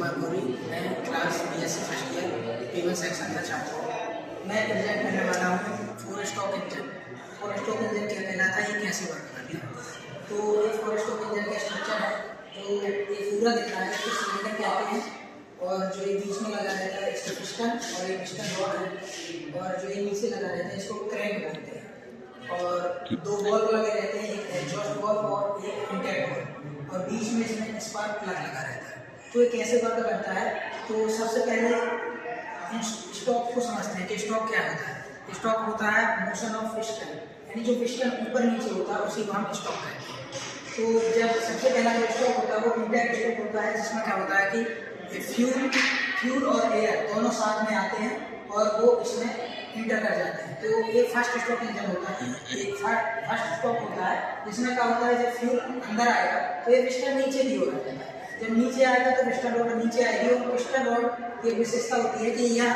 Work हो रही। मैं class BSc first year P1 section का छात्र हूँ। मैं प्रेजेंट करने वाला हूँ 4 स्ट्रोक इंजन। 4 स्ट्रोक इंजन क्या कहलाता है, ये कैसे वर्क करता है। तो ये 4 स्ट्रोक इंजन का स्ट्रक्चर है, तो ये पूरा दिख रहा है कि सिलेंडर क्या आते हैं और जो ये बीच में लगा रहता है इसका पिस्टन और ये पिस्टन रॉड है, और जो ये नीचे लगा रहता है इसको क्रैंक बोलते हैं, और 2 बॉल लगे रहते हैं, एक एग्जॉस्ट बॉल और एक इंटेक बॉल, और बीच में इसमें स्पार्क प्लग लगा रहता है। तो ये कैसे वर्क करता है, तो सबसे पहले स्टॉक को समझते हैं कि स्टॉक क्या होता है। स्टॉक होता है मोशन ऑफ पिस्टन, यानी जो पिस्टन ऊपर नीचे होता है उसी को हम स्टॉक कहते हैं। तो जब सबसे पहला जो स्टॉक होता है वो इंटेक स्टॉक होता है, जिसमें क्या होता है कि फ्यूल और एयर दोनों साथ में आते हैं और वो इसमें इंटर कर जाते हैं। तो ये फर्स्ट स्टॉक इंजन होता है, एक फर्स्ट स्टॉक होता है, जिसमें क्या होता है जब फ्यूल अंदर आएगा तो ये पिस्टन नीचे की ओर आ जाता है। जब नीचे आएगा तो पिस्टन रॉड नीचे आएगी, और पिस्टन रॉड की विशेषता होती है कि यह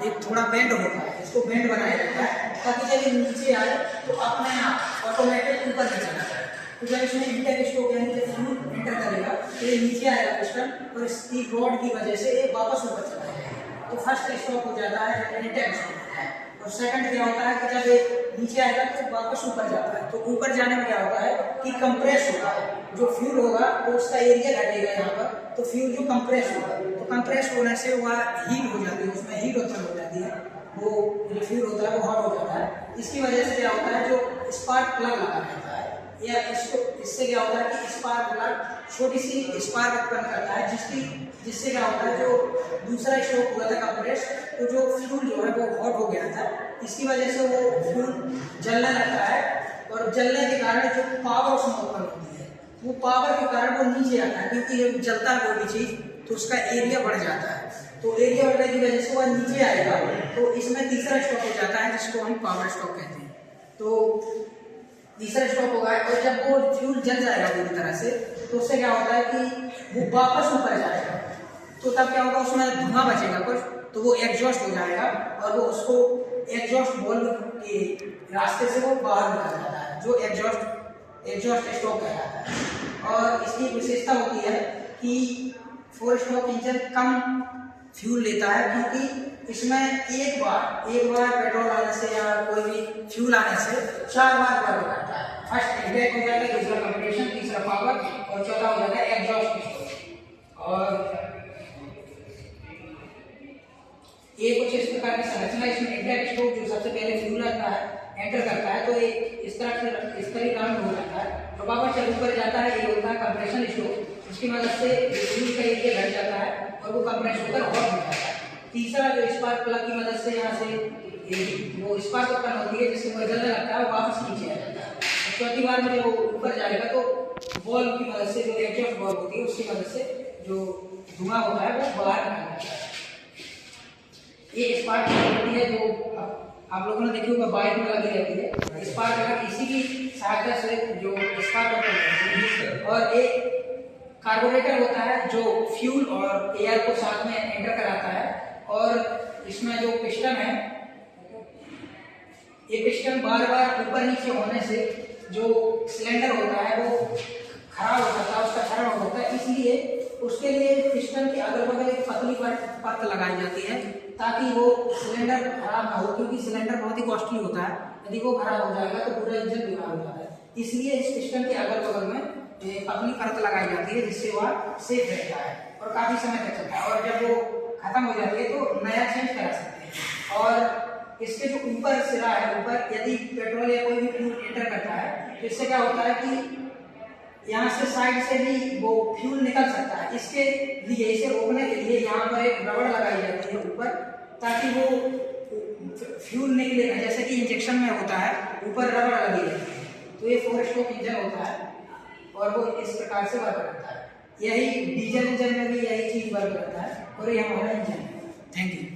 एक थोड़ा बेंड होता है, इसको बेंड बनाया जाता है ताकि जब ये नीचे आए तो अपने आप ऑटोमेटिक ऊपर नीचे चला जाए। तो जब इसमें इंटेक स्टॉक यानी जब फ्यूल एंटर करेगा तो ये नीचे आएगा पिस्टन, और इसकी रॉड की वजह से ये वापस ऊपर चला जाएगा। तो फर्स्ट स्टॉक हो जाता है इंटेक स्टॉक होता है। और सेकंड क्या होता है कि जब ये नीचे आएगा तो वापस ऊपर जाता है। तो ऊपर जाने में क्या होता है कि कंप्रेस होगा, जो फ्यूल होगा तो उसका एरिया घटेगा यहाँ पर, तो फ्यूल जो कंप्रेस होगा, तो कंप्रेस होने से वह हीट हो जाती है, उसमें हीट उत्पन्न हो जाती है, वो जो फ्यूल होता है वो हॉट हो जाता है। इसकी वजह से क्या होता है, जो स्पार्क प्लग लगा रहता है या इससे क्या होता है कि स्पार्क प्लग छोटी सी स्पार्क उत्पन्न करता है, जिससे क्या होता है जो दूसरा स्ट्रोक हुआ था कंप्रेस, तो जो फ्यूल जो है वो हॉट हो गया था, इसकी वजह से वो फ्यूल जलने लगता है, और जलने के कारण जो पावर उसमें उत्पन्न होती है वो पावर के कारण वो नीचे आता है, क्योंकि जब जलता है कोई भी चीज तो उसका एरिया बढ़ जाता है, तो एरिया बढ़ने की वजह से वह नीचे आएगा। तो इसमें तीसरा स्ट्रोक हो जाता है जिसको हम पावर स्ट्रोक कहते हैं। तो तीसरा स्टॉक होगा, और जब वो फ्यूल जल जाएगा पूरी तरह से तो उससे क्या होता है कि वो वापस ऊपर जाएगा, तो तब क्या होगा उसमें धुआं बचेगा कुछ, तो वो एग्जॉस्ट हो जाएगा और वो उसको एग्जॉस्ट बॉल्व के रास्ते से वो बाहर निकल जाता है, जो एग्जॉस्ट स्टॉक कहलाता है। और इसकी विशेषता होती है कि 4 स्टॉक इंजन कम फ्यूल लेता है, क्योंकि इसमें एक बार पेट्रोल आने से या कोई भी फ्यूल आने से 4 बार वर्क करता है। फर्स्ट इंटेक हो जाएगा, दूसरा कंप्रेशन, तीसरा पावर, और चौथा हो जाएगा एग्जॉस्ट। और ये कुछ इस प्रकार की संरचना इसमें इंटेक स्टॉक जो सबसे पहले फ्यूल आता है एंटर करता है, तो ये इस तरह राउंड हो जाता है, तो पावर से ऊपर जाता है, ये होता है कंप्रेशन स्टॉक, इसकी मदद से फ्यूल का एरिया घट जाता है और वो कंप्रेस होकर हॉट हो जाता है। तीसरा जो स्पार्क प्लग की मदद से यहाँ से वो स्पार्क उत्पन्न होती है, जिससे वो जलने लगता है, वो वापस नीचे आ जाता है। चौथी बार में जब वो ऊपर जाएगा तो बॉल की मदद से, जो एग्जॉस्ट बॉल होती है उसकी मदद से जो धुआं होता है वो बाहर निकल जाता है। ये स्पार्क होती है जो आप लोगों ने देखी होगा बाइक में लगी रहती है, स्पार्क प्लग इसी की सहायता से जो स्पार्क उत्पन्न होती है। और एक कार्बोरेटर होता है जो फ्यूल और एयर को साथ में एंटर कराता है, और इसमें जो पिस्टन है, ये पिस्टन बार बार ऊपर नीचे होने से जो सिलेंडर होता है वो खराब हो जाता है, उसका खराब होता है, इसलिए उसके लिए पिस्टन के अगल बगल एक पतली परत लगाई जाती है ताकि वो सिलेंडर खराब ना हो, क्योंकि सिलेंडर बहुत ही कॉस्टली होता है, यदि वो खराब हो जाएगा तो पूरा इंजन बेकार हो जाता है। इसलिए इस पिस्टन के अगल बगल में अपनी परत लगाई जाती है, जिससे वह सेफ रहता है और काफी समय तक चलता है, और जब वो खत्म हो जाती है तो नया चेंज करा सकते हैं। और इसके जो ऊपर सिरा है, ऊपर यदि पेट्रोल या कोई भी फ्यूल एंटर करता है तो इससे क्या होता है कि यहाँ से साइड से भी वो फ्यूल निकल सकता है, इसके लिए इसे रोकने के लिए यहाँ पर एक रबड़ लगाई जाती है ऊपर, ताकि वो फ्यूल निकले ना, जैसे कि इंजेक्शन में होता है ऊपर रबड़ लगी रहती है। तो ये 4 स्ट्रोक इंजन होता है और वो इस प्रकार से वर्क करता है। यही डीजल इंजन में भी यही चीज वर्क करता है, और ये हमारा इंजन है। Thank you.